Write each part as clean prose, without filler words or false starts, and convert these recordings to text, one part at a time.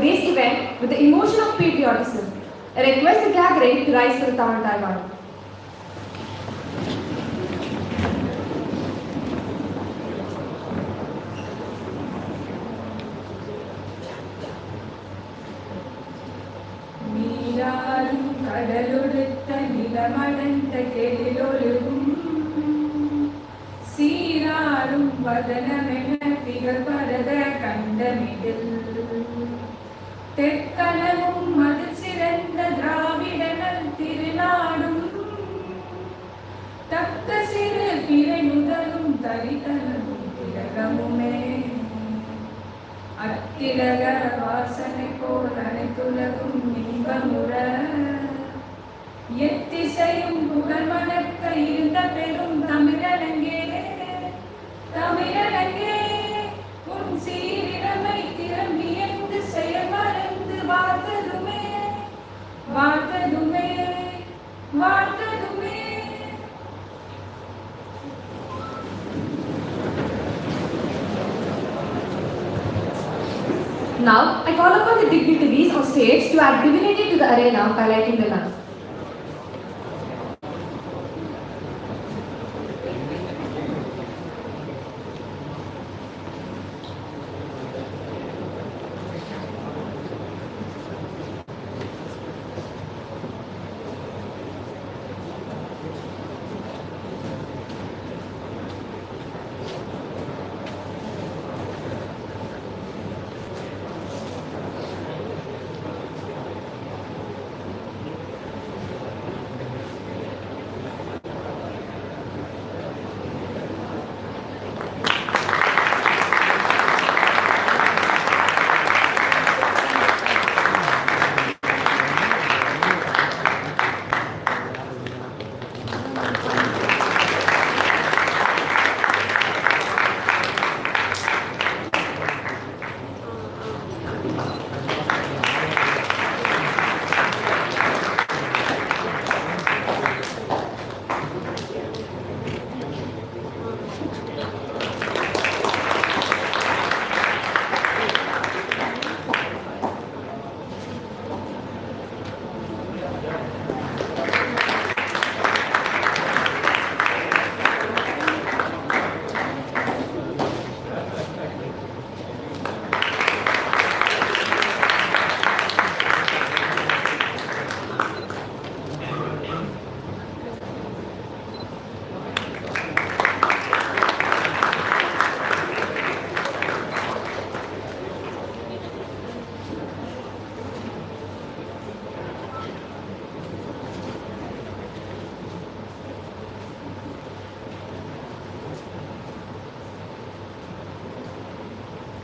today's event with the emotion of patriotism. I request the gathering to rise for the Tamil Taiwan. கடலுடுத்த நிலமடந்த கெளிலொழுகும் சீராரும் வதனமென திகழ்பரத கண்டமிதில் தெற்கனவும் அது சிறந்த திராவிடனல் திருநாடும் தக்க சிறு பிறை முதலும் தரிதலும் திலகமுமே அத்திலக வாசனை போல் அனைத்துலகும் இன்பமுற எத்திசையும் புகழ் மணக்க இருந்த பெரும் தமிழனங்கே தமிழனங்கே உன் சீரிடமை திறம்பி என்று செயல் மறந்து வாழ்த்ததுமே வாழ்த்ததுமே வாழ்த்ததுமே. Now, I call upon the dignitaries on stage to add divinity to the arena by lighting the lamp.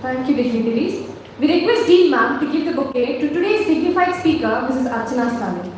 Thank you, dignitaries. We request Dean Ma'am to give the bouquet to today's dignified speaker, Mrs. Archana Stalin.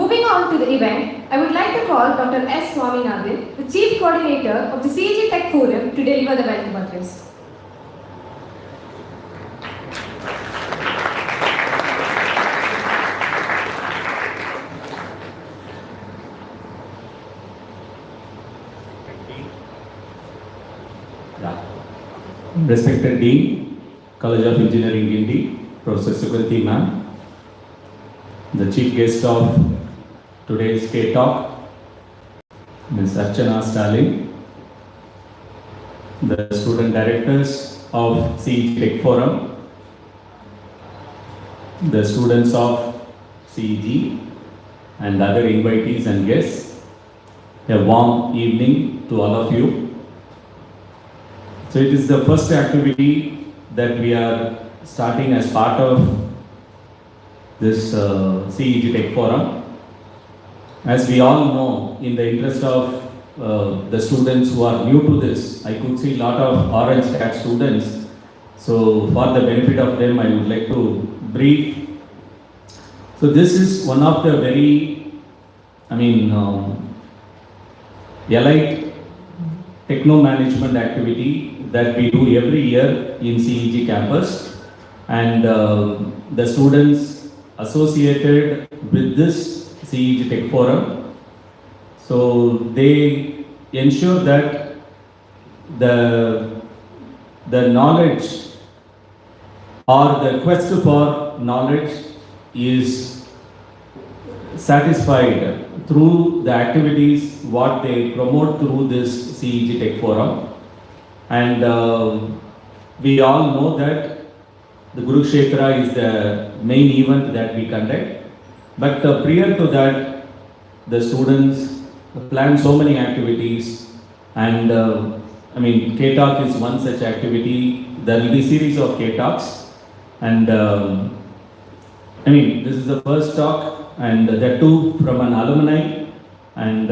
Moving on to the event, I would like to call Dr. S. Swaminathan, the Chief Coordinator of the CEG Tech Forum, to deliver the welcome address. Respected Dean, College of Engineering Guindy, Professor Suganti Ma'am, the Chief Guest of today's K Talk, Ms. Archana Stalin, the student directors of CEG Tech Forum, the students of CEG, and other invitees and guests, a warm evening to all of you. So it is the first activity that we are starting as part of this CEG Tech Forum. As we all know, in the interest of the students who are new to this, I could see a lot of orange hat students. So for the benefit of them, I would like to brief. So this is one of the very, elite techno management activity that we do every year in CEG campus, and the students associated with this CEG Tech Forum, so they ensure that the knowledge or the quest for knowledge is satisfied through the activities what they promote through this CEG Tech Forum. And we all know that the Kurukshetra is the main event that we conduct. But prior to that, the students plan so many activities, and K-Talk is one such activity. There will be series of K-Talks, and this is the first talk, and that too from an alumni, and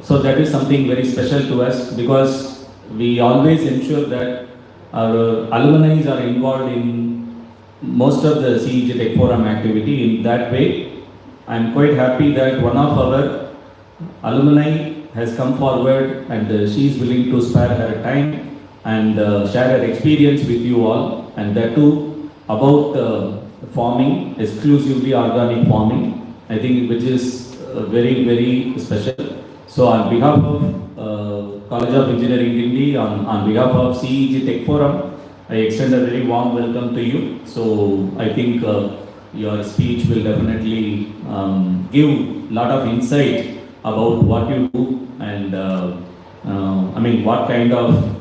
so that is something very special to us, because we always ensure that our alumni are involved in most of the CEG Tech Forum activity. In that way, I am quite happy that one of our alumni has come forward, and she is willing to spare her time and share her experience with you all, and that too about farming, exclusively organic farming, I think, which is very, very special. So on behalf of College of Engineering Guindy, on behalf of CEG Tech Forum, I extend a very warm welcome to you. So I think your speech will definitely give a lot of insight about what you do, and what kind of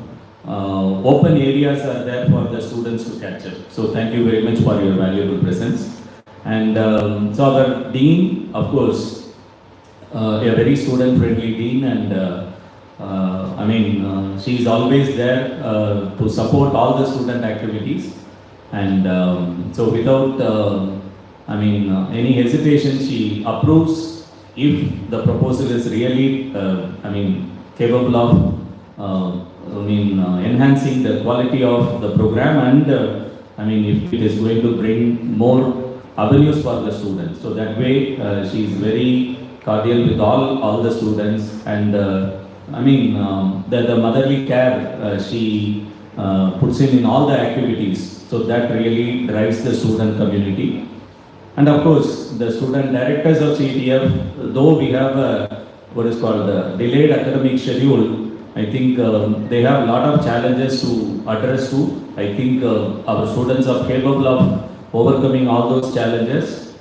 open areas are there for the students to capture. So thank you very much for your valuable presence. And so our dean, of course, a very student-friendly dean, and she is always there to support all the student activities. And so without any hesitation, she approves if the proposal is really capable of enhancing the quality of the program, and if it is going to bring more avenues for the students. So that way she is very cordial with all the students, and the motherly care she puts in all the activities. So that really drives the student community. And of course, the student directors of CETF, though we have what is called the delayed academic schedule, I think they have a lot of challenges to address too. I think our students are capable of overcoming all those challenges.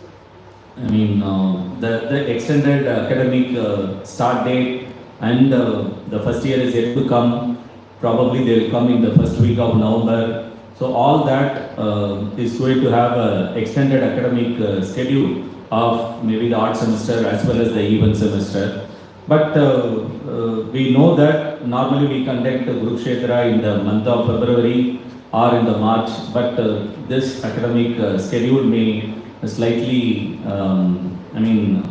The extended academic start date, and the first year is yet to come. Probably they will come in the first week of November. So all that is going to have an extended academic schedule of maybe the odd semester as well as the even semester. But we know that normally we conduct Kurukshetra in the month of February or in the March, but this academic schedule may slightly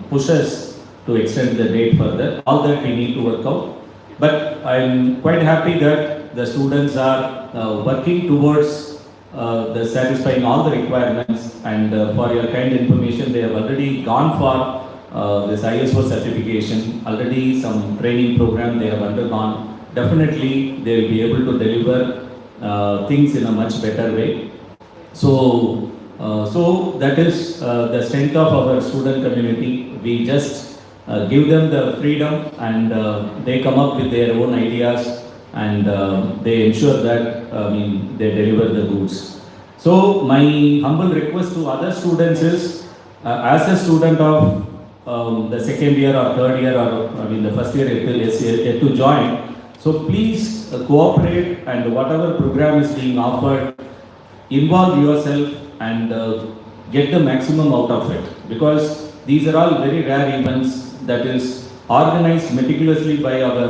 push us to extend the date further. All that we need to work out. But I'm quite happy that the students are working towards the satisfying all the requirements, and for your kind information, they have already gone for this ISO certification. Already some training program they have undergone. Definitely they will be able to deliver things in a much better way. So that is the strength of our student community. We just give them the freedom, and they come up with their own ideas, and they ensure that they deliver the goods. So my humble request to other students is, as a student of the second year or third year, or the first year yet to join, so please cooperate, and whatever program is being offered, involve yourself and get the maximum out of it, because these are all very rare events that is organized meticulously by our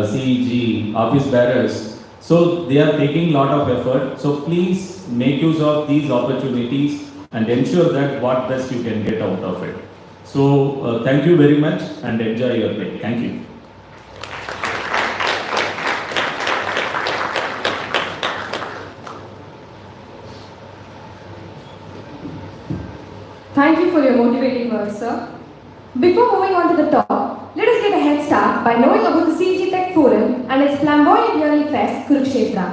CEG office bearers. So they are taking lot of effort. So please make use of these opportunities and ensure that what best you can get out of it. So thank you very much, and enjoy your day. Thank you. Thank you for your motivating words, sir. Before moving on to the talk, let us get a head start by knowing about the CEG Tech Forum and its flamboyant yearly fest, Kurukshetra.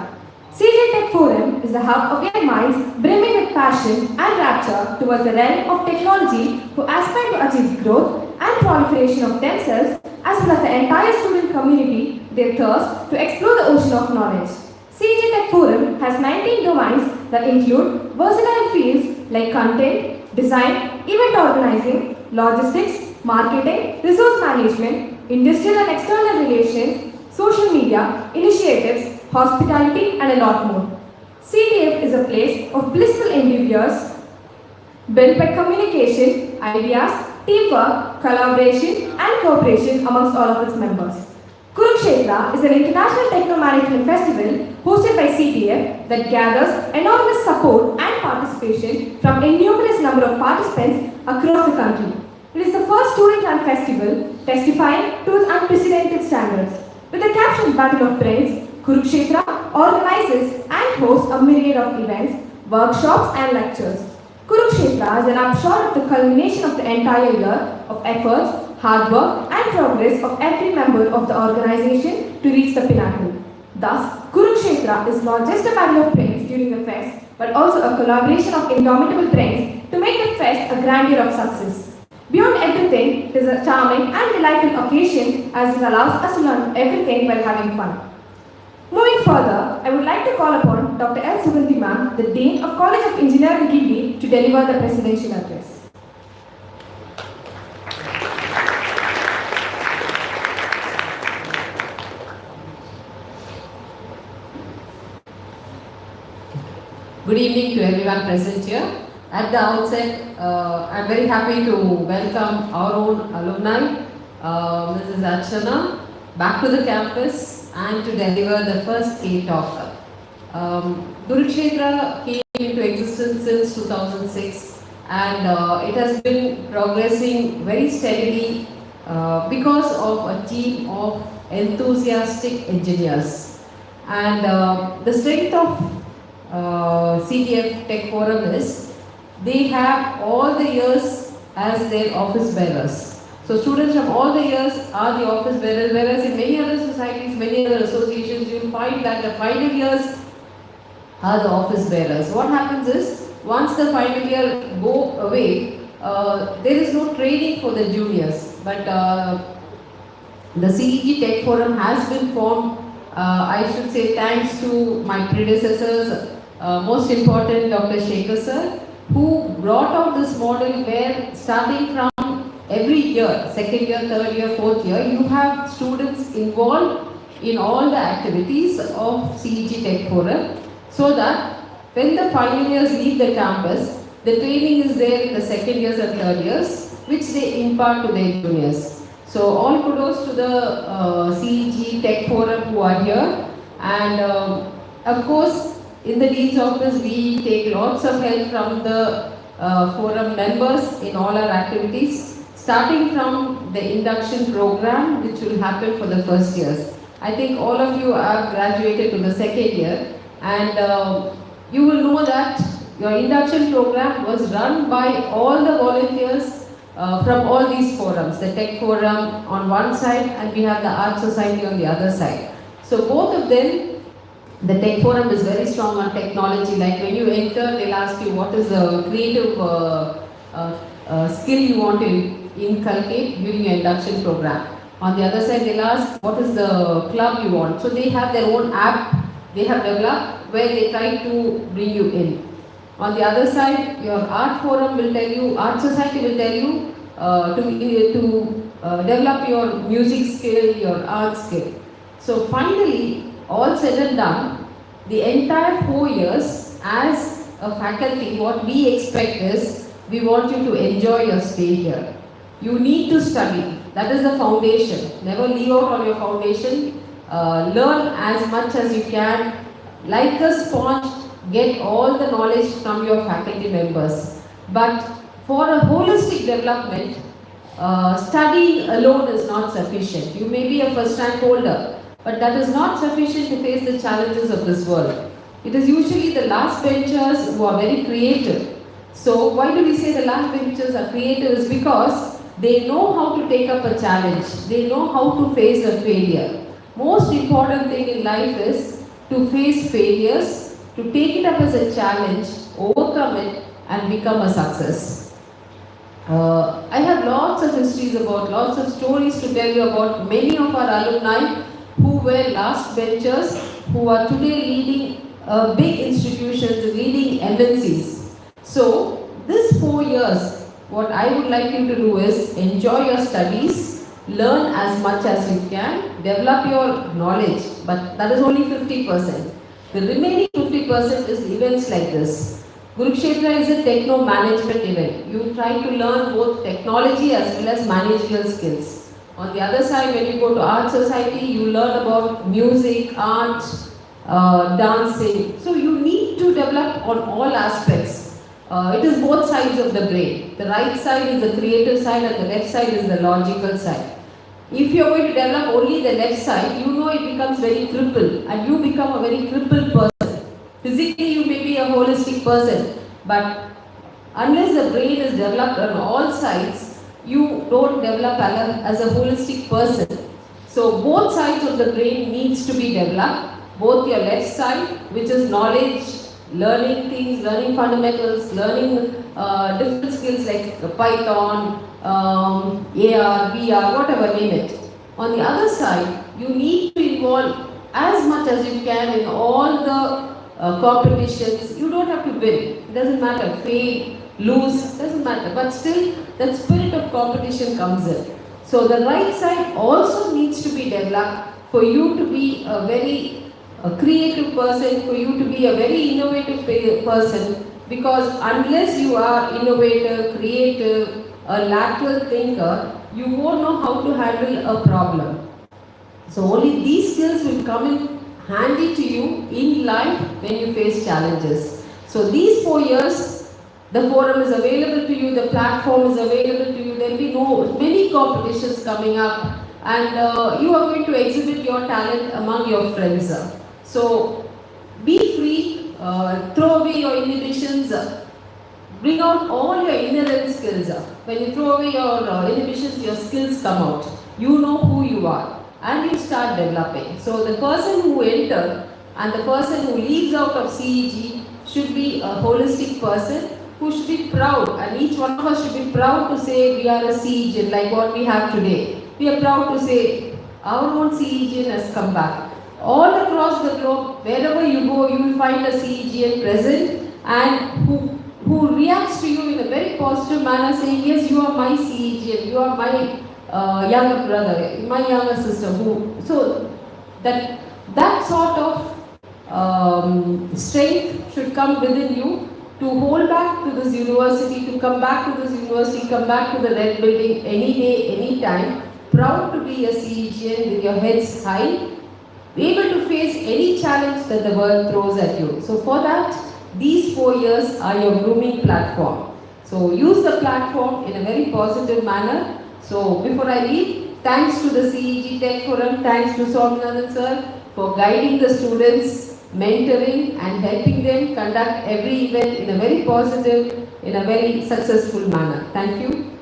CEG Tech Forum is a hub of young minds brimming with passion and rapture towards the realm of technology who aspire to achieve growth and proliferation of themselves as well as the entire student community, their thirst to explore the ocean of knowledge. CEG Tech Forum has 19 domains that include versatile fields like content, design, event organizing, logistics, marketing, resource management, industrial and external relations, social media, initiatives, hospitality, and a lot more. CTF is a place of blissful endeavors built by communication, ideas, teamwork, collaboration, and cooperation amongst all of its members. Kurukshetra is an international techno-management festival hosted by CTF that gathers enormous support and participation from a numerous number of participants across the country. It is the first student-run festival testifying to its unprecedented standards. With the caption Battle of Brains, Kurukshetra organizes and hosts a myriad of events, workshops, and lectures. Kurukshetra is an upshot of the culmination of the entire year of efforts, hard work, and progress of every member of the organization to reach the pinnacle. Thus, Kurukshetra is not just a battle of brains during the fest, but also a collaboration of indomitable brains to make the fest a grandeur of success. Beyond everything, it is a charming and delightful occasion as it allows us to learn everything while having fun. Moving further, I would like to call upon Dr. L. Sugandhi Ma'am, the Dean of College of Engineering, Gindi, to deliver the presidential address. Good evening to everyone present here. At the outset, I'm very happy to welcome our own alumni, Mrs. Archana, back to the campus and to deliver the first K talk. Kurukshetra came into existence since 2006 and it has been progressing very steadily because of a team of enthusiastic engineers. And the strength of CTF Tech Forum is they have all the years as their office bearers. So students from all the years are the office bearers, whereas in many other societies, many other associations, you will find that the final years are the office bearers. What happens is, once the final year go away, there is no training for the juniors. But the CEG Tech Forum has been formed, I should say thanks to my predecessors, most important Dr. Shekhar sir, who brought out this model where starting from every year, second year, third year, fourth year, you have students involved in all the activities of CEG Tech Forum, so that when the final years leave the campus, the training is there in the second years and third years, which they impart to their juniors. So all kudos to the CEG Tech Forum who are here, and of course in the Dean's office we take lots of help from the forum members in all our activities, starting from the induction program which will happen for the first years. I think all of you have graduated to the second year, and you will know that your induction program was run by all the volunteers from all these forums, the Tech Forum on one side and we have the Art Society on the other side. So both of them, the Tech Forum is very strong on technology. Like when you enter, they'll ask you what is the creative skill you want to inculcate during your induction program. On the other side, they'll ask what is the club you want. So they have their own app they have developed where they try to bring you in. On the other side, your art forum will tell you, art society will tell you to develop your music skill, your art skill. So finally, all said and done, the entire 4 years as a faculty, what we expect is, we want you to enjoy your stay here. You need to study. That is the foundation. Never leave out on your foundation. Learn as much as you can. Like a sponge, get all the knowledge from your faculty members. But for a holistic development, studying alone is not sufficient. You may be a first rank holder, but that is not sufficient to face the challenges of this world. It is usually the last benchers who are very creative. So why do we say the last benchers are creative? Is because they know how to take up a challenge. They know how to face a failure. most important thing in life is to face failures, to take it up as a challenge, overcome it, and become a success. I have lots of histories about, lots of stories to tell you about many of our alumni who were last benchers, who are today leading big institutions, leading MNCs. So, this 4 years, what I would like you to do is enjoy your studies, learn as much as you can, develop your knowledge, but that is only 50%. The remaining 50% is events like this. Kurukshetra is a techno-management event. You try to learn both technology as well as managerial skills. On the other side, when you go to art society, you learn about music, art, dancing. So you need to develop on all aspects. It is both sides of the brain. The right side is the creative side and the left side is the logical side. If you are going to develop only the left side, you know it becomes very crippled and you become a very crippled person. Physically, you may be a holistic person, but unless the brain is developed on all sides, you don't develop as a holistic person. So both sides of the brain needs to be developed. Both your left side, which is knowledge, learning things, learning fundamentals, learning different skills like Python, AR, VR, whatever, name it. On the other side, you need to involve as much as you can in all the competitions. You don't have to win. It doesn't matter. Fail, lose, doesn't matter. But still, that spirit of competition comes in. So the right side also needs to be developed for you to be a very creative person, for you to be a very innovative person, because unless you are innovative, creative, a lateral thinker, you won't know how to handle a problem. So only these skills will come in handy to you in life when you face challenges. So these 4 years, the forum is available to you, the platform is available to you, there will be many competitions coming up, and you are going to exhibit your talent among your friends. So be free, throw away your inhibitions, bring out all your inherent skills. When you throw away your inhibitions, your skills come out. You know who you are and you start developing. So the person who entered and the person who leaves out of CEG should be a holistic person who should be proud, and each one of us should be proud to say we are a CEG like what we have today. We are proud to say our own CEG has come back. All across the globe, wherever you go, you will find a CEGN present and who reacts to you in a very positive manner, saying, yes, you are my CEGN, you are my younger brother, my younger sister. So that sort of strength should come within you to hold back to this university, to come back to this university, come back to the red building any day, any time, proud to be a CEGN with your heads high, able to face any challenge that the world throws at you. So for that, these 4 years are your grooming platform. So use the platform in a very positive manner. So before I leave, thanks to the CEG Tech Forum, thanks to Swaminathan sir for guiding the students, mentoring and helping them conduct every event in a very positive, in a very successful manner. Thank you.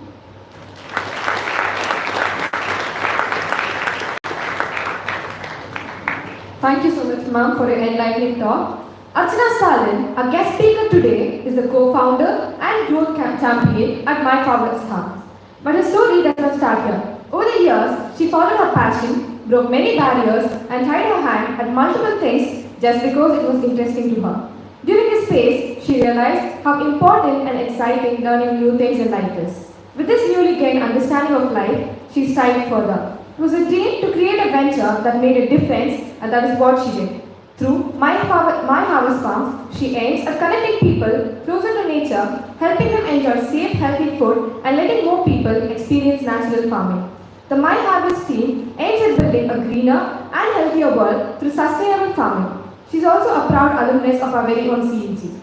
Thank you so much, ma'am, for your enlightening talk. Archana Stalin, our guest speaker today, is the co-founder and growth champion at myHarvest. But her story does not start here. Over the years, she followed her passion, broke many barriers, and tried her hand at multiple things just because it was interesting to her. During this phase, she realized how important and exciting learning new things in life is. With this newly gained understanding of life, she strived further. It was a dream to create a venture that made a difference, and that is what she did. Through myHarvest Farms, she aims at connecting people closer to nature, helping them enjoy safe, healthy food, and letting more people experience natural farming. The myHarvest team aims at building a greener and healthier world through sustainable farming. She is also a proud alumnus of our very own CEG.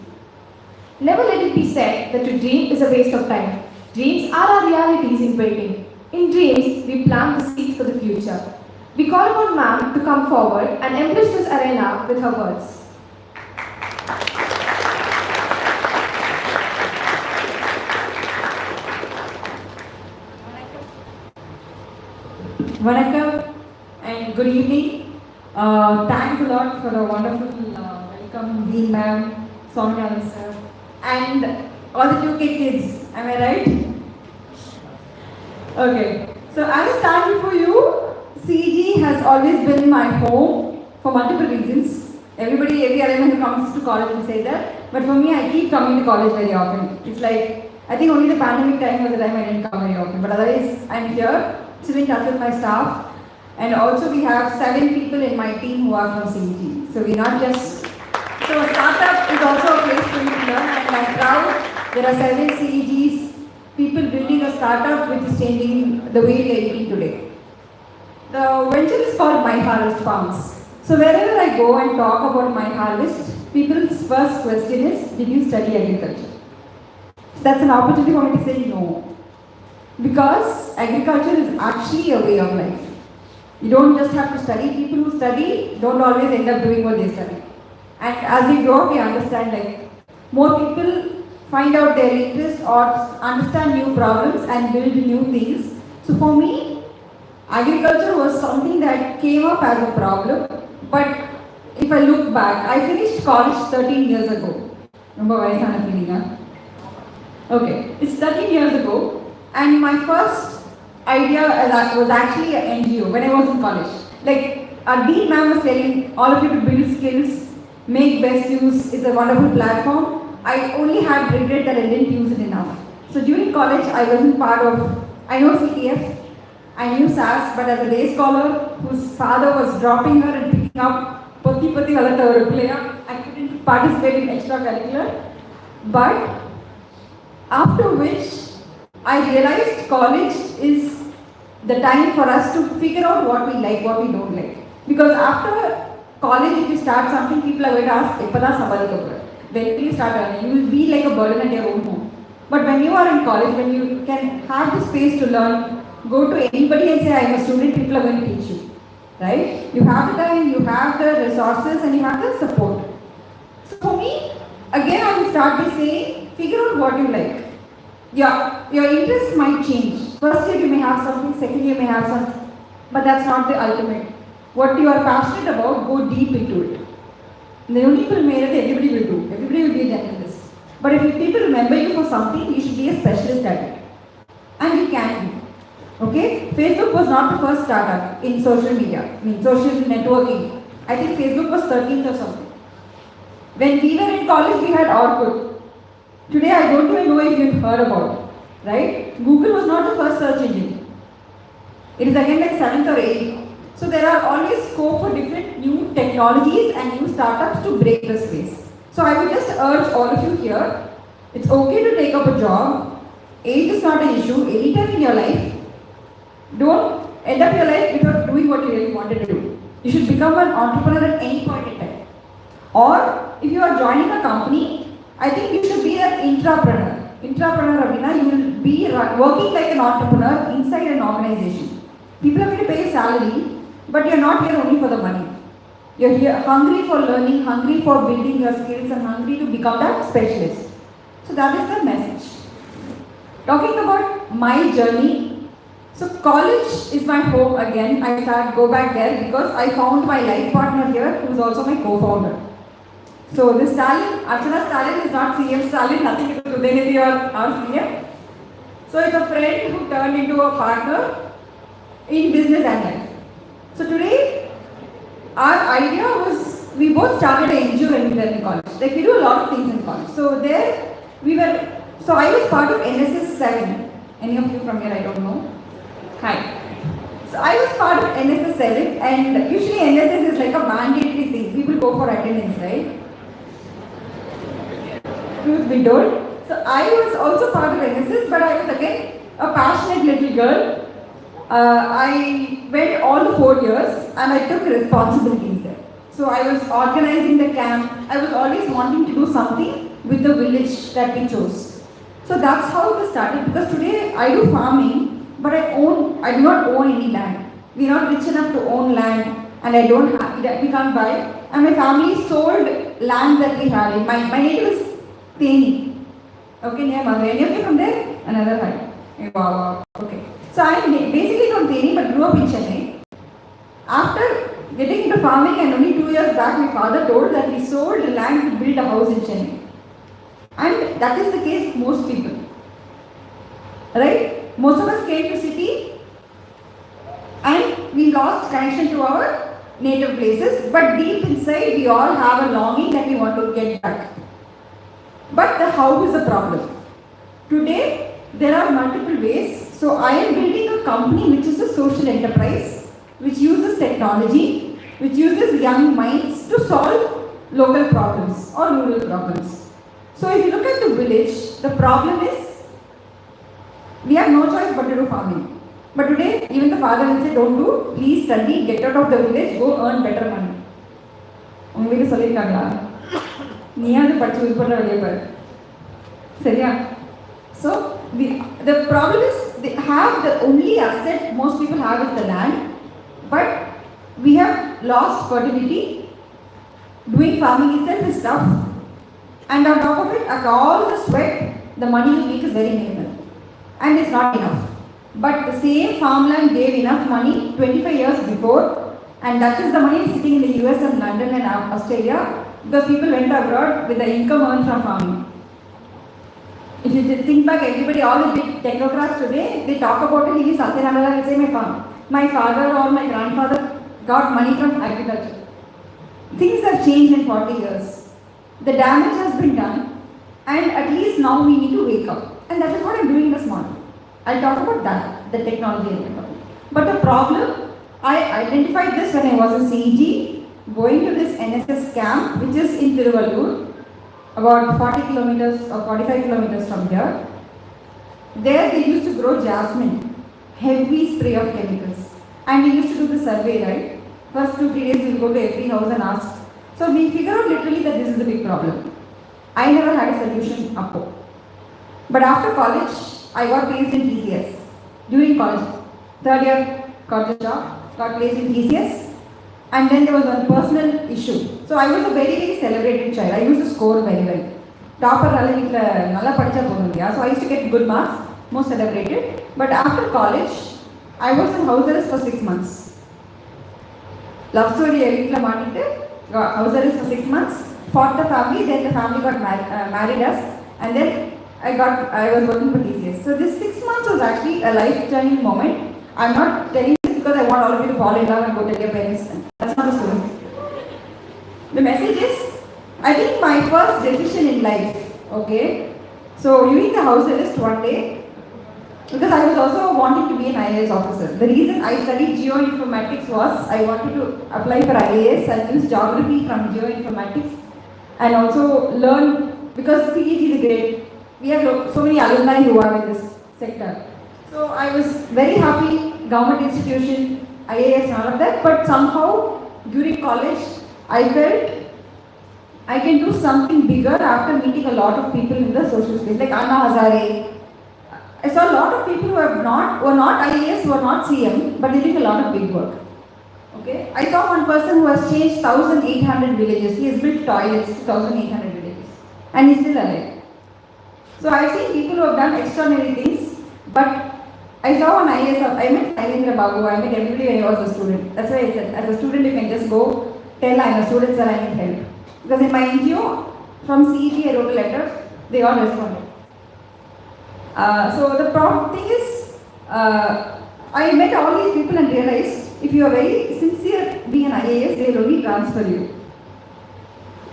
Never let it be said that to dream is a waste of time. Dreams are our realities in waiting. In dreams, we plant the seeds for the future. We call upon ma'am to come forward and embellish this arena with her words. Vanakkam and good evening. Thanks a lot for a wonderful welcome, Dean ma'am, Sonia sir, and all the 2K kids. Am I right? Okay. So I will stand before you. CEG has always been my home for multiple reasons. Every alumni who comes to college will say that. But for me, I keep coming to college very often. It's like, I think only the pandemic time was the time I didn't come very often. But otherwise, I'm here, still in touch with my staff. And also we have 7 people in my team who are from CEG. So we're not just, so a startup is also a place for you to learn, and I'm proud there are 7 CEGs, people building a startup which is changing the way they eat today. The venture is called myHarvest Farms. So wherever I go and talk about myHarvest, people's first question is, did you study agriculture? So that's an opportunity for me to say no. Because agriculture is actually a way of life. You don't just have to study. People who study don't always end up doing what they study. And as we grow up, we understand like more people find out their interest or understand new problems and build new things. So for me, agriculture was something that came up as a problem. But if I look back, I finished college 13 years ago. Remember why I'm feeling, huh? Okay, it's 13 years ago, and my first idea was actually an NGO when I was in college. Like our dean ma'am was telling all of you to build skills, make best use, it's a wonderful platform. I only had regret that I didn't use it enough. So during college, I wasn't part of, I know CTF, I knew SAS, but as a day scholar whose father was dropping her and picking up Poti Valata Ruplaya, I couldn't participate in extracurricular. But after which, I realized college is the time for us to figure out what we like, what we don't like. Because after college, if you start something, people are going to ask, when will you start earning? You will be like a burden at your own home. But when you are in college, when you can have the space to learn, go to anybody and say, I am a student, people are going to teach you. Right? You have the time, you have the resources, and you have the support. So for me, again, I will start by saying, figure out what you like. Your interests might change. First year you may have something, second year you may have something, but that's not the ultimate. What you are passionate about, go deep into it. The only people made it, everybody will do. Everybody will be a generalist. But if people remember you for something, you should be a specialist at it. And you can be. Okay? Facebook was not the first startup in social media, social networking. I think Facebook was 13th or something. When we were in college, we had Orkut. Today, I don't even know if you've heard about it, right? Google was not the first search engine. It is again like 7th or 8th. So there are always scope for different new technologies and new startups to break the space. So I would just urge all of you here, it's okay to take up a job. Age is not an issue. Anytime in your life, don't end up your life without doing what you really wanted to do. You should become an entrepreneur at any point in time. Or if you are joining a company, I think you should be an intrapreneur. Intrapreneur, you will be working like an entrepreneur inside an organization. People are going to pay a salary, but you're not here only for the money. You're here hungry for learning, hungry for building your skills, and hungry to become that specialist. So that is the message. Talking about my journey, so college is my home again. I go back there because I found my life partner here, who is also my co-founder. So this Stalin, Archana Stalin is not CM Stalin, nothing to do with Udaynidhi or our senior. So it's a friend who turned into a partner in business and life. So today, our idea was, we both started an NGO when we were in college. Like we do a lot of things in college. So there, so I was part of NSS 7. Any of you from here, I don't know. Hi. So I was part of NSS 7, and usually NSS is like a mandatory thing. People go for attendance, right? Truth be told. So I was also part of NSS, but I was again a passionate little girl. I went all the 4 years and I took responsibilities there. So I was organizing the camp. I was always wanting to do something with the village that we chose. So that's how it started, because today I do farming, but I do not own any land. We are not rich enough to own land, and we can't buy. And my family sold land that we had. My native is Teni. Okay, near Madurai. Any of you from there? Another hi. Wow. Okay. So I am basically from Teni, but grew up in Chennai. After getting into farming, and only 2 years back my father told that he sold land to build a house in Chennai. And that is the case with most people. Right? Most of us came to city and we lost connection to our native places, but deep inside we all have a longing that we want to get back. But the how is the problem. Today there are multiple ways. So I am building a company which is a social enterprise, which uses technology, which uses young minds to solve local problems or rural problems. So if you look at the village, the problem is we have no choice but to do farming. But today, even the father will say, don't do, please study, get out of the village, go earn better money. உங்களுக்கு சொல்லியிருக்காங்களா நீயாவது படிச்சு இது பண்ண வெளியே பாரு சரியா so the problem is they have the only asset most people have is the land, but we have lost fertility. Doing farming itself is tough, and on top of it, after all the sweat, the money you make is very minimal and it's not enough. But the same farmland gave enough money 25 years before, and that is the money sitting in the US and London and Australia because people went abroad with the income earned from farming. If you think back, everybody, all the big technocrats today, they talk about it. He Satyanarayana will say, my father or my grandfather got money from agriculture. Things have changed in 40 years. The damage has been done, and at least now we need to wake up. And that is what I'm doing in the small. I'll talk about that, the technology element of it. But the problem, I identified this when I was in CEG, going to this NSS camp, which is in Tiruvallur, about 40 kilometers or 45 kilometers from here. There they used to grow jasmine, heavy spray of chemicals. And we used to do the survey, right? First 2-3 days we will go to every house and ask. So we figure out literally that this is a big problem. I never had a solution up. But after college, I got placed in TCS. During college, 3rd year, got the job, got placed in TCS. And then there was a personal issue. So I was a very, very celebrated child. I used to score very well. Topper, so I used to get good marks, most celebrated. But after college, I was in house arrest for 6 months. Love story, got house arrest for 6 months. Fought the family, then the family got married us, and then I was working for TCS. So this 6 months was actually a life-changing moment. I'm not telling this because I want all of you to fall in love and go tell your parents. That's not the story. The message is, I think my first decision in life, okay? So during the house arrest one day, because I was also wanting to be an IAS officer. The reason I studied Geo-Informatics was I wanted to apply for IAS and use geography from Geo-Informatics and also learn, because CEG is great. We have so many alumni who are in this sector. So I was very happy, government institution, IAS and all of that, but somehow during college, I felt I can do something bigger after meeting a lot of people in the social space, like Anna Hazare. I saw a lot of people who were not IAS, who are not CM, but they did a lot of big work. Okay, I saw one person who has changed 1,800 villages. He has built toilets to 1,800 villages, and he's still alive. So I've seen people who have done extraordinary things, but I saw one IAS, I met Ailendra Babu, I met everybody when I was a student. That's why I said, as a student you can just go tell I'm a student sir, I need help. Because in my NGO, from CEG I wrote a letter, they all responded. So the problem thing is, I met all these people and realized, if you are very sincere being an IAS, they will only transfer you.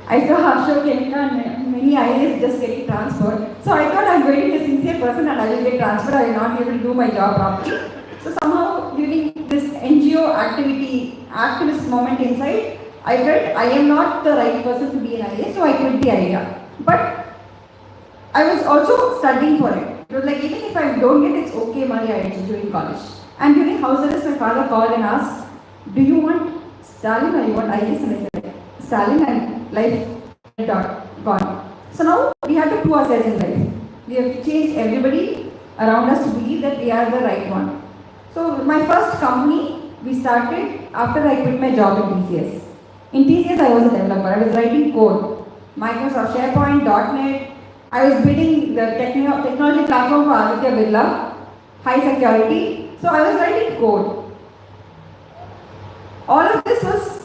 I saw Ashok and many IAS just getting transferred. So I thought I'm going to be a sincere person and I will get transferred, I will not be able to do my job properly. So somehow during this NGO activity, activist moment inside, I felt I am not the right person to be an IAS, so I quit the idea. But I was also studying for it. It was like, even if I don't get it, it's okay, Maria, during college. And during house arrest, my father called and asked, do you want Stalin or you want IAS? And I said, Stalin, and life gone. So now we have to prove ourselves in life. We have changed everybody around us to believe that we are the right one. So my first company, we started after I quit my job in TCS. In TCS, I was a developer. I was writing code. Microsoft SharePoint, .NET. I was building the technology platform for Aditya Birla, high security. So I was writing code. All of this was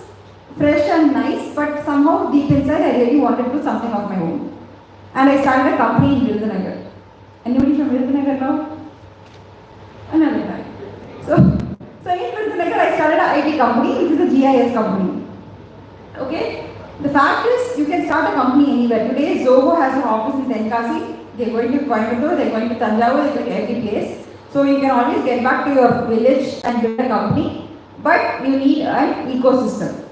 fresh and nice, but somehow deep inside I really wanted to do something of my own. And I started a company in Virudhunagar. Anybody from Virudhunagar now? Another guy. So in Virudhunagar I started an IT company, which is a GIS company. Okay? The fact is, you can start a company anywhere. Today, Zoho has an office in Tenkasi. They're going to Coimbatore, they're going to Tanjavur, they're going to every place. So you can always get back to your village and build a company. But you need an ecosystem.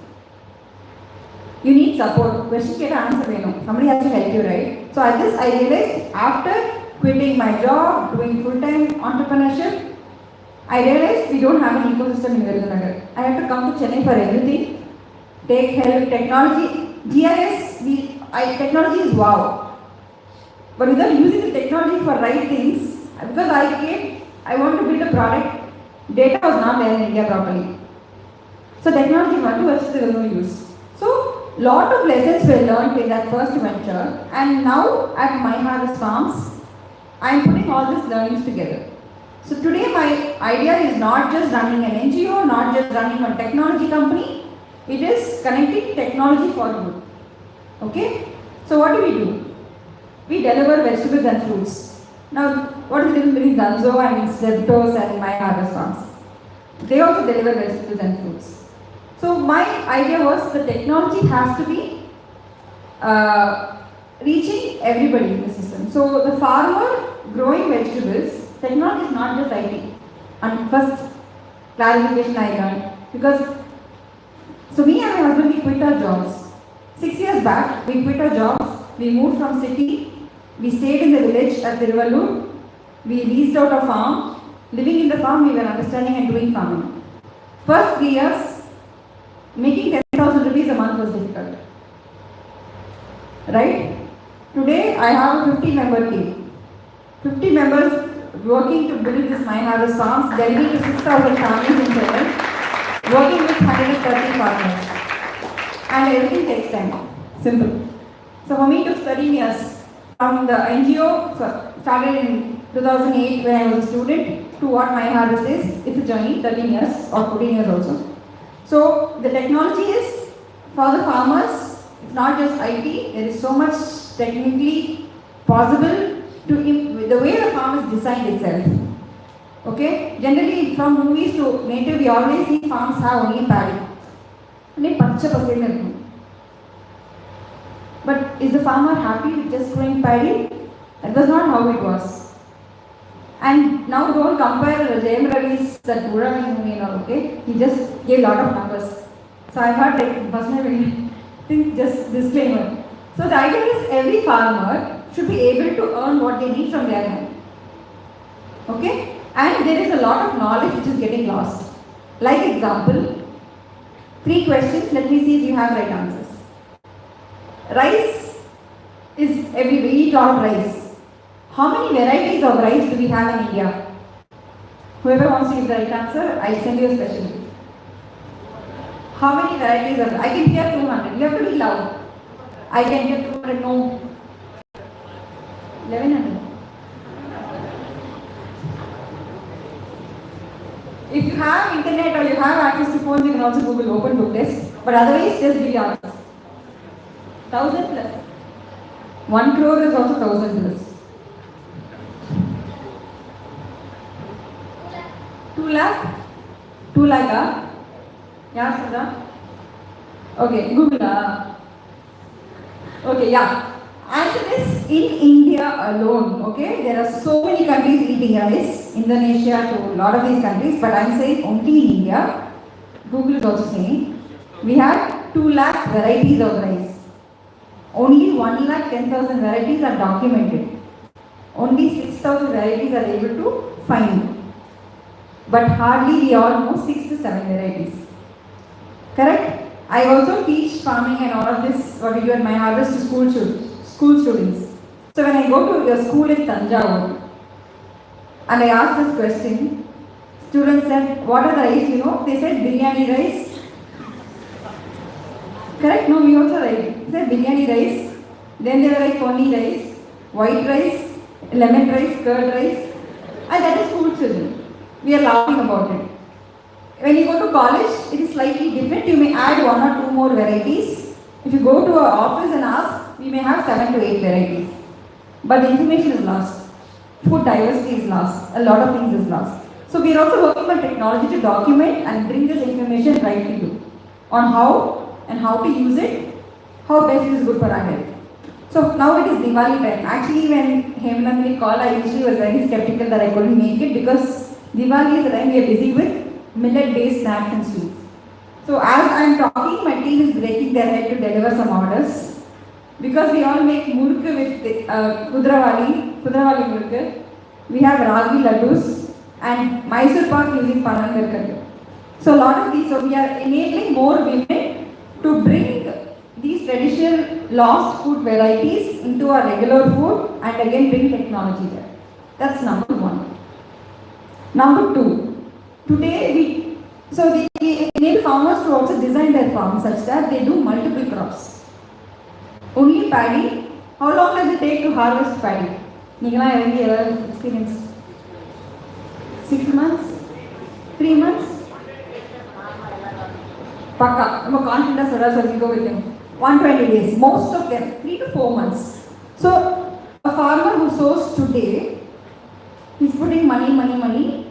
You need support. Question get answer, somebody has to help you, right? So I realized after quitting my job, doing full-time entrepreneurship, I realized we don't have an ecosystem in Virudhunagar. I have to come to Chennai for everything. Take help, technology, GIS, technology is wow. But without using the technology for right things, because I want to build a product, data was not there in India properly. So technology there was no use. So lot of lessons were learned in that first venture, and now at myHarvest farms, I am putting all these learnings together. So today my idea is not just running an NGO, not just running a technology company, it is connecting technology for good. Okay? So what do? We deliver vegetables and fruits. Now, what is the difference between Danzo and Zeptos and myHarvest farms? They also deliver vegetables and fruits. So my idea was the technology has to be reaching everybody in the system. So the farmer growing vegetables, technology is not just IT. And first clarification I learned, because so me and my husband, we quit our jobs. 6 years back, we quit our jobs. We moved from city. We stayed in the village at Tiruvallur. We leased out a farm. Living in the farm, we were understanding and doing farming. First 3 years, making 10,000 rupees a month was difficult. Right? Today, I have a 50-member team. 50 members working to build this myHarvest farms, delivering to 6,000 families in Chennai. Working with 130 partners, and everything takes time. Simple. So for me it took 13 years from the NGO, started in 2008 when I was a student, to what myHarvest is. It's a journey, 13 years or 14 years also. So the technology is for the farmers. It's not just IT. There is so much technically possible to the way the farm is designed itself. Okay? Generally, from movies to native, we always see farms have only paddy. Only pancha pasena. But is the farmer happy with just growing paddy? That was not how it was. And now don't compare Jayam Ravi's that Pura movie, okay? He just gave a lot of numbers. So I'm not taking personal think just disclaimer. So the idea is every farmer should be able to earn what they need from their land. Okay? And there is a lot of knowledge which is getting lost. Like example, 3 questions, let me see if you have right answers. Rice is everywhere, we eat a lot of rice. How many varieties of rice do we have in India? Whoever wants to give the right answer, I'll send you a special gift. How many varieties of rice? I can hear 200, you have to be loud. I can hear 200, no. 1100. If you have internet or you have access to phones, you can also Google open book test. But otherwise, just be honest. 1,000 plus. 1 crore is also 1,000 plus. 2 lakh? 2 lakh? Yeah, Sudha? Okay, Google. Okay, yeah. Answer is in India alone, okay? There are so many countries eating rice, Indonesia to a lot of these countries, but I'm saying only in India. Google is also saying we have 2 lakh varieties of rice. Only 1,10,000 varieties are documented. Only 6,000 varieties are able to find. But hardly we all know 6 to 7 varieties. Correct? I also teach farming and all of this, what we do at myHarvest to school students. So when I go to your school in Tanjavur and I asked this question, students said, what are the rice you know? They said biryani rice. Correct? No, we also right. They said biryani rice. Then they were like pony rice, white rice, lemon rice, curd rice. And that is school children. We are laughing about it. When you go to college, it is slightly different. You may add one or two more varieties. If you go to our office and ask, we may have 7 to 8 varieties. But the information is lost. Food diversity is lost. A lot of things is lost. So we are also working on technology to document and bring this information right to you on how to use it, how best it is good for our health. So now it is Diwali time. Actually, when Hemanandri called, I usually was very skeptical that I couldn't make it because Diwali is the time we are busy with millet-based snacks and sweets. So as I am talking, my team is breaking their head to deliver some orders. Because we all make muruk with Kudravali muruk. We have ragi laddus and Mysore pak using panangarkadu. So a lot of these, so we are enabling more women to bring these traditional lost food varieties into our regular food and again bring technology there. That's number one. Number two, today we enable farmers to also design their farms such that they do multiple crops. Only paddy. How long does it take to harvest paddy? Nigala experience. 6 months? 3 months? Paka. I'm confident so we go with him. 120 days. Most of them 3 to 4 months. So a farmer who sows today, he's putting money,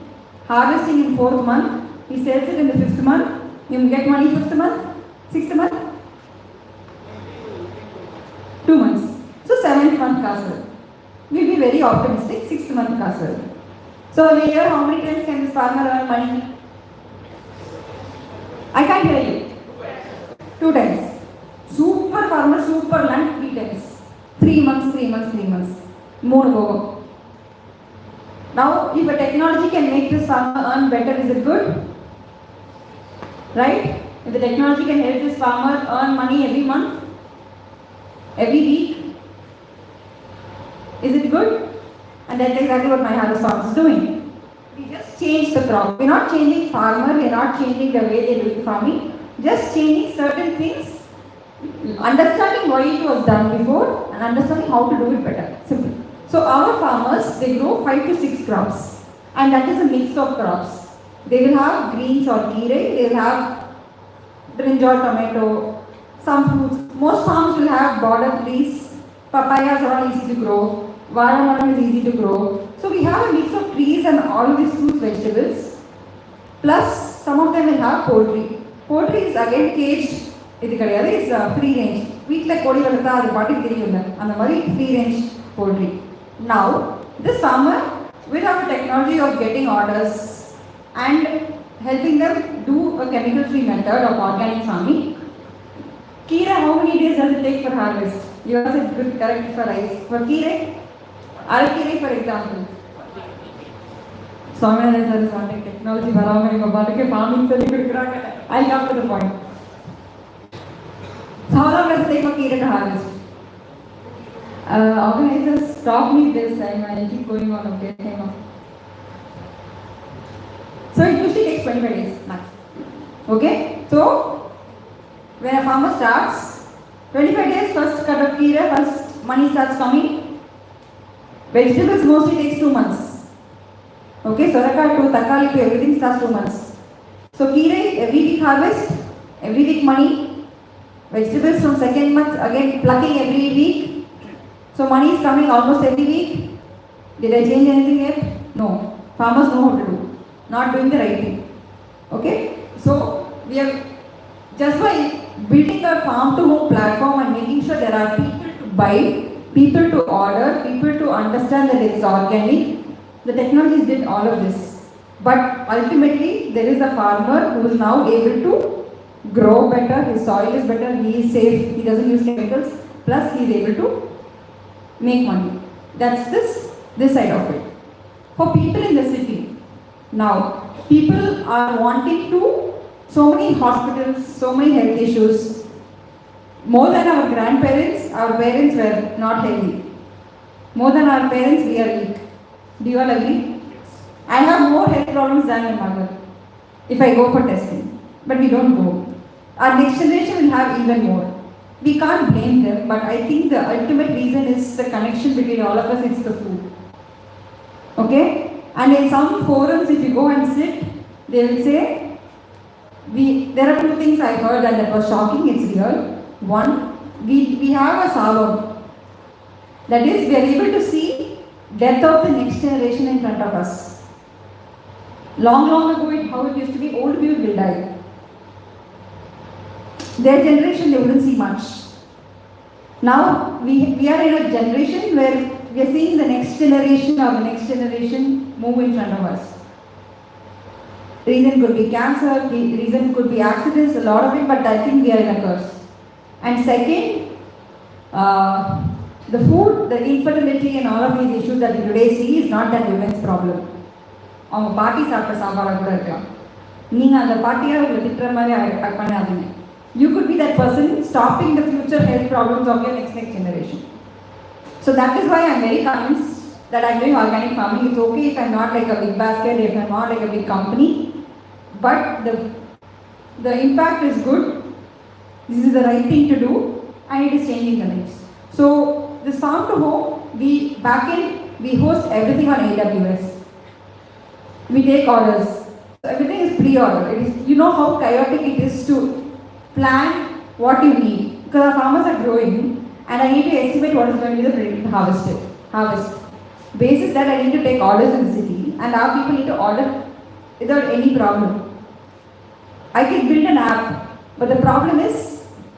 harvesting in 4th month, he sells it in the 5th month, you get money 5th month, 6th month, 2 months. So 7th month castle. We'll be very optimistic, 6th month castle. So in a year, how many times can this farmer earn money? I can't hear you. 2 times. Super farmer, super land, 3 times. 3 months. More go. Now, if a technology can make this farmer earn better, is it good? Right? If the technology can help this farmer earn money every month, every week, is it good? And that's exactly what myHarvest farm is doing. We just change the crop. We're not changing farmer, we're not changing the way they do the farming, just changing certain things, understanding why it was done before and understanding how to do it better. Simple. So our farmers, they grow 5 to 6 crops and that is a mix of crops. They will have greens or kire, they will have brinjal, tomato, some fruits. Most farms will have border trees, papayas are all easy to grow, watermelon is easy to grow. So we have a mix of trees and all these fruits, vegetables. Plus some of them will have poultry. Poultry is again caged. It's free range. Weekly kodi valata adu paati theriyilla. And the free range poultry. Now, this farmer will have a technology of getting orders and helping them do a chemical-free method of organic farming. Kira, how many days does it take for harvest? You have a good correct for rice. For kire, Arakire for example. Swaminathan sir is wanting technology farming. I'll come to the point. So how long does it take for kire to harvest? Organizers stop me this time, I'll keep going on, okay? Hang on. So it usually takes 25 days max. Okay? So when a farmer starts, 25 days first cut of kira, first money starts coming. Vegetables mostly takes 2 months. Okay, soraka to takali to everything starts 2 months. So kira, every week harvest, every week money. Vegetables from 2nd month, again plucking every week. So money is coming almost every week. Did I change anything yet? No. Farmers know how to do. Not doing the right thing. Okay? So we are just by building a farm to home platform and making sure there are people to buy, people to order, people to understand that it's organic. The technologies did all of this. But ultimately there is a farmer who is now able to grow better, his soil is better, he is safe, he doesn't use chemicals, plus he is able to make money. That's this side of it. For people in the city, now people are wanting to, so many hospitals, so many health issues. More than our grandparents, our parents were not healthy. More than our parents, we are weak. Do you all agree? I have more health problems than my mother if I go for testing. But we don't go. Our next generation will have even more. We can't blame them, but I think the ultimate reason is the connection between all of us, it's the food. Okay? And in some forums, if you go and sit, they will say, There are two things I heard and that was shocking, it's real. One, we have a salon. That is, we are able to see death of the next generation in front of us. Long ago, how it used to be, old people will die. Their generation, they wouldn't see much. Now, we are in a generation where we are seeing the next generation move in front of us. Reason could be cancer, reason could be accidents, a lot of it, but I think we are in a curse. And second, the food, the infertility and all of these issues that we today see is not that women's problem. அவங்க பாட்டி சாப்பிட்ட சாப்பாடாக கூட இருக்கலாம். நீங்கள் அந்த பாட்டியாக உங்களை திட்டுற மாதிரி பண்ணாதீங்க. You could be that person stopping the future health problems of your next generation. So that is why I am very convinced that I am doing organic farming. It's okay if I am not like a big basket, if I am not like a big company, but the impact is good. This is the right thing to do, and it is changing the lives. So this farm to home, we host everything on AWS. We take orders. So everything is pre-order. You know how chaotic it is to plan what you need, because our farmers are growing and I need to estimate what is going to be the predicted harvest. Basis that I need to take orders in the city and our people need to order without any problem. I can build an app, but the problem is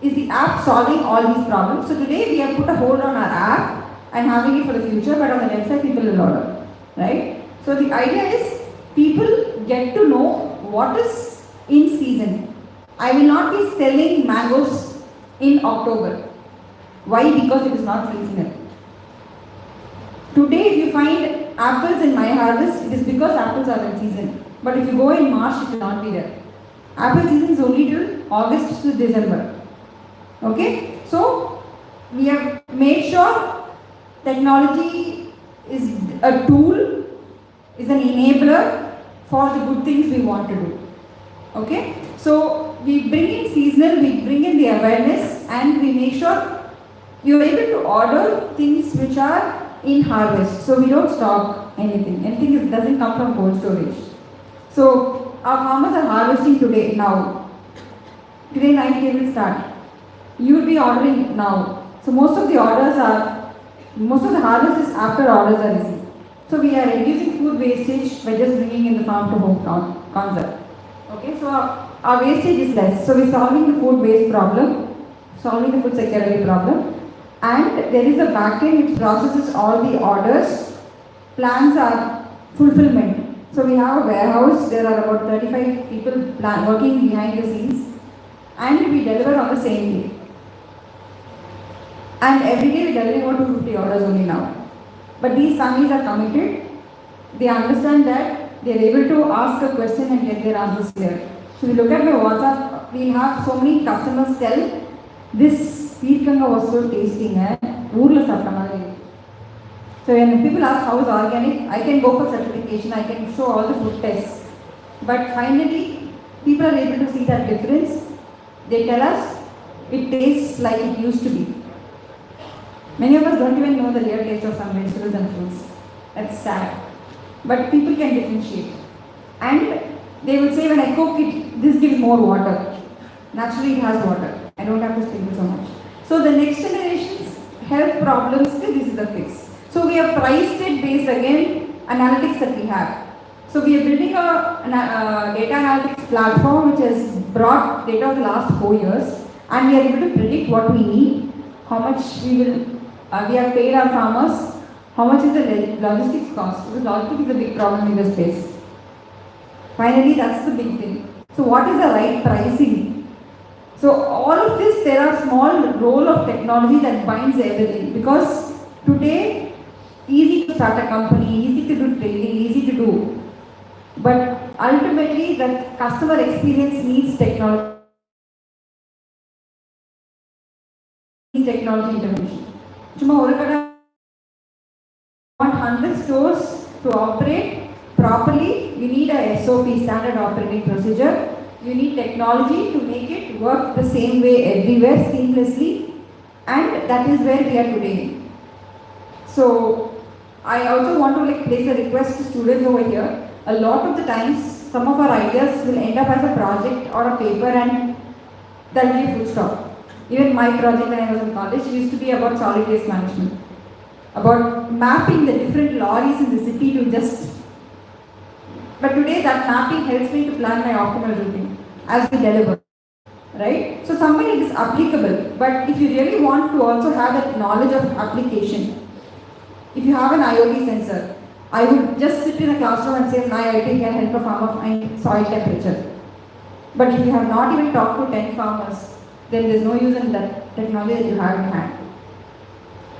the app solving all these problems? So today we have put a hold on our app and having it for the future, but on the website people will order, right? So the idea is people get to know what is in season. I will not be selling mangoes in October. Why? Because it is not seasonal. Today if you find apples in myHarvest, it is because apples are in season. But if you go in March, it will not be there. Apple season is only till August to December. Okay? So we have made sure technology is a tool, is an enabler for the good things we want to do. Okay? So we bring in seasonal, we bring in the awareness, and we make sure you are able to order things which are in harvest. So we don't stock anything. Anything doesn't come from cold storage. So our farmers are harvesting today, now. Today night they will start. You will be ordering now. So most of the harvest is after orders are received. So we are reducing food wastage by just bringing in the farm to home concept. Okay, so our wastage is less. So we're solving the food waste problem, solving the food security problem, and there is a backend which processes all the orders. Plans are fulfillment. So we have a warehouse. There are about 35 people working behind the scenes, and we deliver on the same day. And every day we deliver about 250 orders only now. But these families are committed. They understand that they are able to ask a question and get their answers clear. So we look at my WhatsApp, we have so many customers tell, this peerkanga was so tasty. So when people ask how is organic, I can go for certification, I can show all the food tests. But finally, people are able to see that difference. They tell us it tastes like it used to be. Many of us don't even know the real taste of some vegetables and fruits. That's sad. But people can differentiate. And they will say when I cook it, this gives more water. Naturally it has water. I don't have to sprinkle so much. So the next generation's health problems, this is the fix. So we have priced it based again analytics that we have. So we are building a data analytics platform which has brought data of the last 4 years, and we are able to predict what we need, how much we have paid our farmers, how much is the logistics cost, because logistics is a big problem in this space. Finally, that's the big thing. So what is the right pricing? So all of this, there are small role of technology that binds everything, because today, easy to start a company, easy to do trading, easy to do, but ultimately the customer experience needs technology intervention. Chuma oru kada want 100 stores to operate properly, you need a SOP, standard operating procedure. You need technology to make it work the same way everywhere seamlessly, and that is where we are today. So I also want to place a request to students over here. A lot of the times some of our ideas will end up as a project or a paper and that will be a full stop. Even my project when I was in college used to be about solid waste management, about mapping the different lorries in the city to just. But today that mapping helps me to plan my optimal routine as we deliver, right? So somewhere it is applicable, but if you really want to also have that knowledge of application, if you have an IoT sensor, I would just sit in a classroom and say my IoT can help a farmer find soil temperature. But if you have not even talked to 10 farmers, then there's no use in that technology that you have in hand.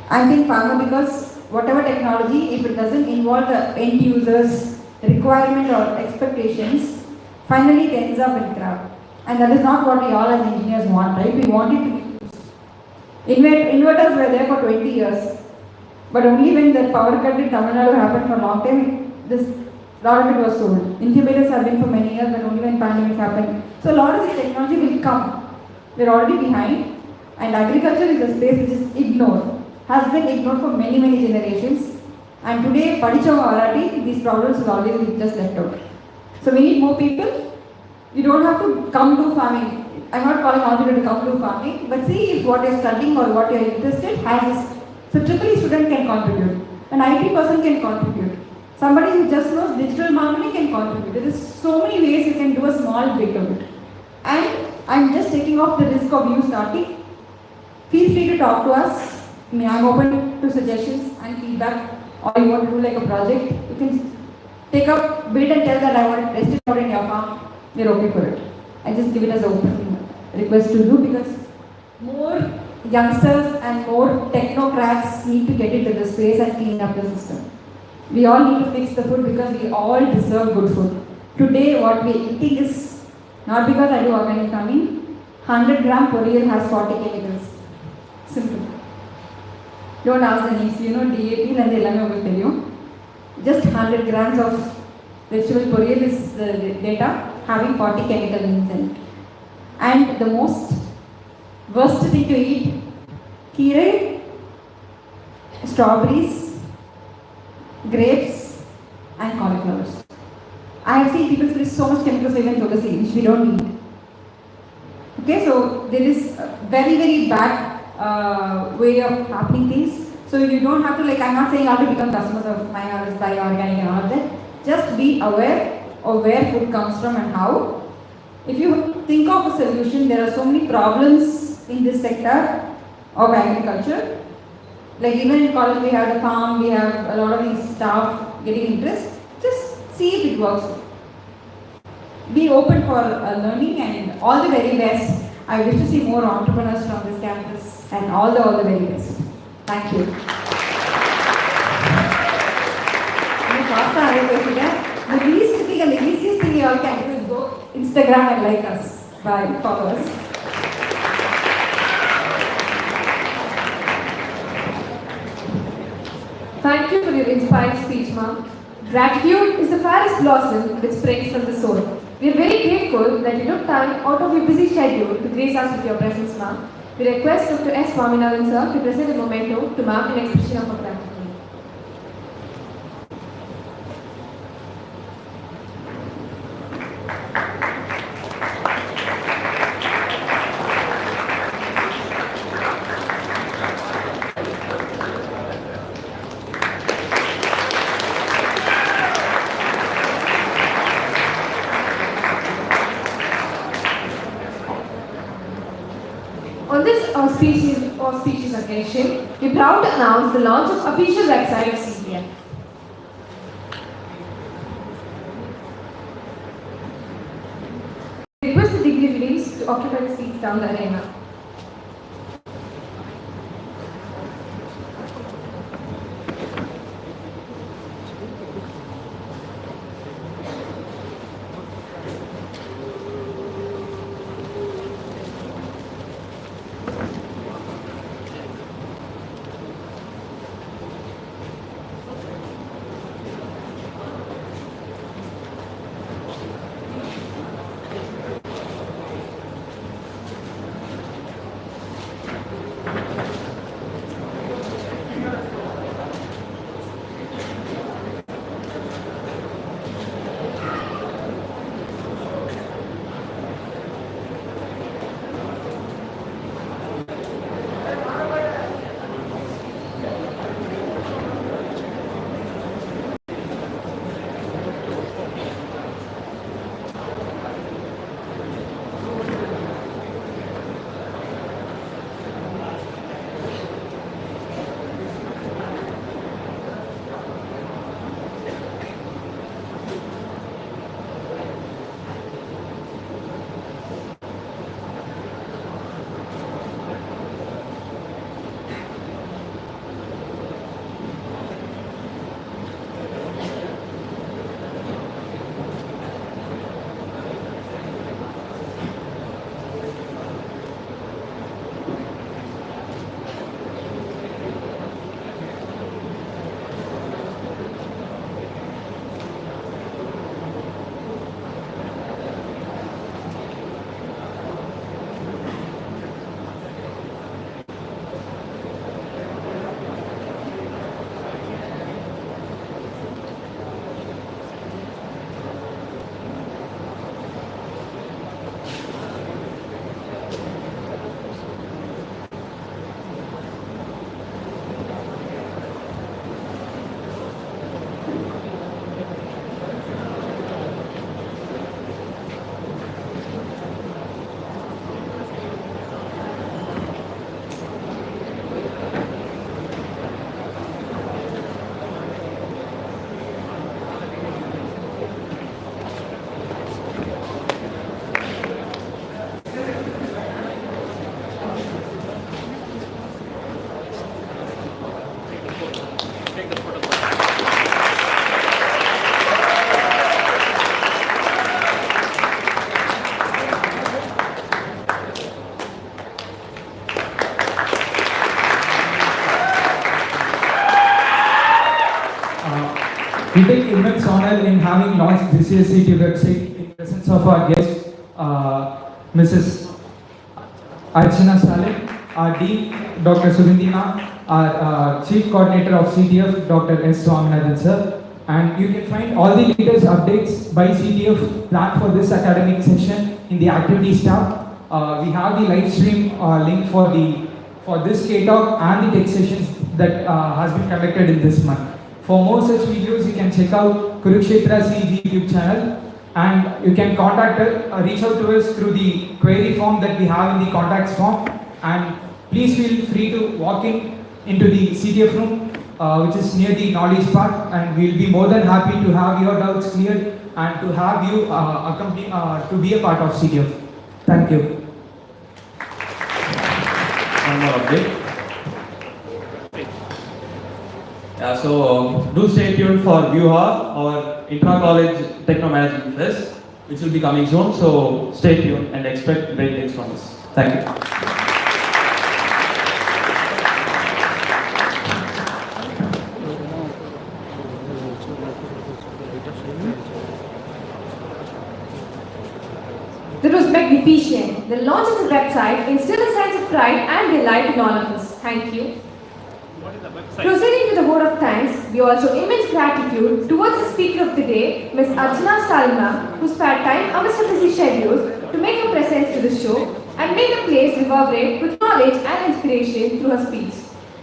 I'm saying farmer because whatever technology, if it doesn't involve the end users' requirement or expectations, finally it ends up in crap. And that is not what we all as engineers want, right? We want it to be used. Inverters were there for 20 years, but only when the power cut in Tamil Nadu happened for a long time, a lot of it was sold. Incubators have been for many years, but only when pandemic happened. So a lot of this technology will come. We're already behind, and agriculture is a space which is ignored, has been ignored for many, many generations. And today, Padichava Varati, these problems will always be just left out. So we need more people. You don't have to come to farming. I'm not calling all people to come to farming, but see if what you're studying or what you're interested has. So triple E student can contribute. An IT person can contribute. Somebody who just knows digital marketing can contribute. There is so many ways you can do a small bit of it. And I'm just taking off the risk of you starting. Feel free to talk to us. I mean, I'm open to suggestions and feedback. Or you want to do like a project, you can take up, build and tell that I want to test it out in your farm. We're okay for it. I just give it as an open request to you because more youngsters and more technocrats need to get into the space and clean up the system. We all need to fix the food because we all deserve good food. Today, what we're eating is not because I do organic farming. 100-gram poriyal has 40 chemicals. Simple. Don't ask the names. You know DAP and the just 100 grams of vegetable poriyal is the data having 40 chemical means in it. And the most worst thing to eat, keera, strawberries, grapes and cauliflowers. I have seen people spray so much chemicals even tulsi, which we don't need. Okay, so there is a very, very bad way of happening things. So you don't have to, like, I'm not saying how to become customers of myHarvest, buy organic and all of that. Just be aware of where food comes from and how. If you think of a solution, there are so many problems in this sector of agriculture. Like even in college we have the farm, we have a lot of these staff getting interest. Just see if it works. Be open for learning and all the very best. I wish to see more entrepreneurs from this campus and all the very best. Thank you. The least thing and the easiest thing you all can do is go Instagram and like us. Bye, follow us. Thank you for your inspiring speech, ma'am. Gratitude is the fairest blossom which springs from the soul. We are very grateful that you took time out of your busy schedule to grace us with your presence, ma'am. We request Dr. S. Swaminathan sir to present a memento to mark an expression of our gratitude. On this auspicious occasion, we are proud to announce the launch of official website of CPF. Request the dignitaries to occupy the seats down the arena. We take immense honor in having launched this year's CEG website in presence of our guest, Mrs. Archana Stalin, our Dean, Dr. Sugandhi ma'am, our Chief Coordinator of CTF, Dr. S. Swaminathan sir. And you can find all the latest updates by CTF planned for this academic session in the activities tab. We have the live stream link for this K-Talk and the tech sessions that has been conducted in this month. For more such videos, you can check out Kurukshetra CEG YouTube channel, and you can contact us, reach out to us through the query form that we have in the contacts form. And please feel free to walk into the CTF room, which is near the knowledge park, and we'll be more than happy to have your doubts cleared and to have you accompany to be a part of CTF. Thank you. One more update. Yeah, so do stay tuned for VUHA, our intra-college techno-management fest, which will be coming soon. So stay tuned and expect great things from us. Thank you. That was magnificent. The launch of the website instilled a sense of pride and delight in all of us. Thank you. Proceeding to the vote of thanks, we also immense gratitude towards the speaker of the day, Ms. Archana Stalin, who spared time amidst her busy schedules to make her presence to the show and made the place reverberate with knowledge and inspiration through her speech.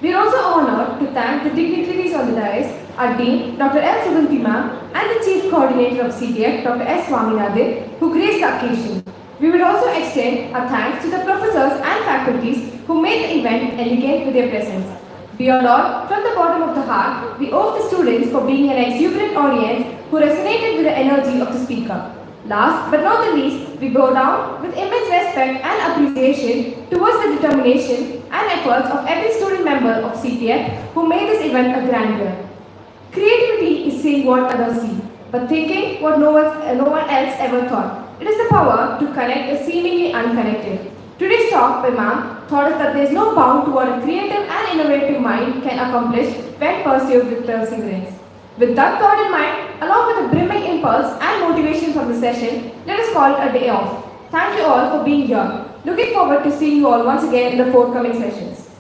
We are also honored to thank the dignitaries on the dais, our Dean, Dr. L. Sugandhi and the Chief Coordinator of CTF, Dr. S. Swaminathan, who graced the occasion. We would also extend our thanks to the professors and faculties who made the event elegant with their presence. Beyond all, from the bottom of the heart, we owe the students for being an exuberant audience who resonated with the energy of the speaker. Last but not the least, we bow down with immense respect and appreciation towards the determination and efforts of every student member of CTF who made this event a grandeur. Creativity is seeing what others see, but thinking what no one else ever thought. It is the power to connect the seemingly unconnected. Today's talk by Ma'am taught us that there is no bound to what a creative and innovative mind can accomplish when pursued with perseverance. With that thought in mind, along with the brimming impulse and motivation from the session, let us call it a day off. Thank you all for being here. Looking forward to seeing you all once again in the forthcoming sessions.